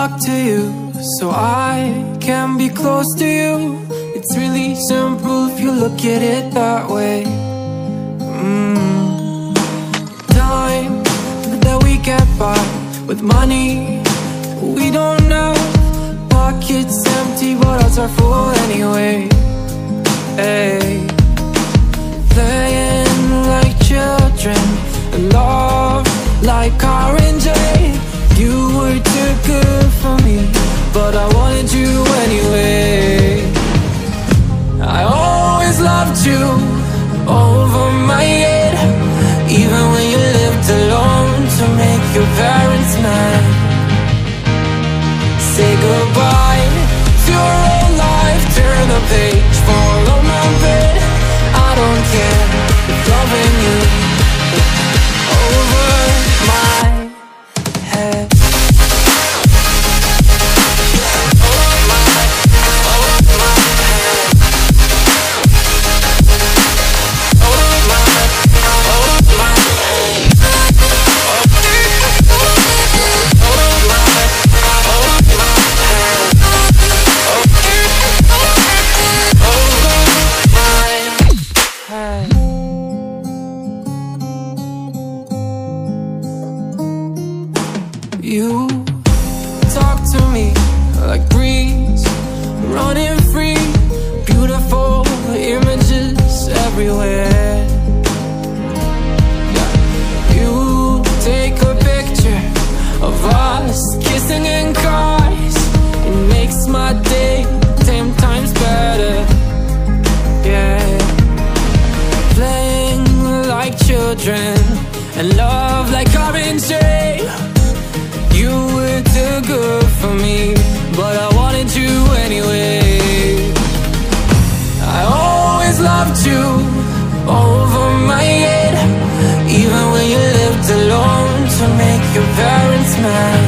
talk to you so I can be close to you. It's really simple if you look at it that way. Time that we get by with money we don't know. Pockets empty but hearts are full anyway. Hey, playing like children and love like R&J. You were too good for me, but I wanted you anyway. I always loved you over my head, even when you lived alone to make your parents mad. Say goodbye to your old life, turn the page, follow my bed. I don't care if loving you over my head. You talk to me like breeze, running free, beautiful images everywhere. Yeah. You take a picture of us kissing in cars, it makes my day 10 times better. Yeah, playing like children and love like R&J. You were too good for me, but I wanted you anyway. I always loved you over my head, even when you lived alone to make your parents mad.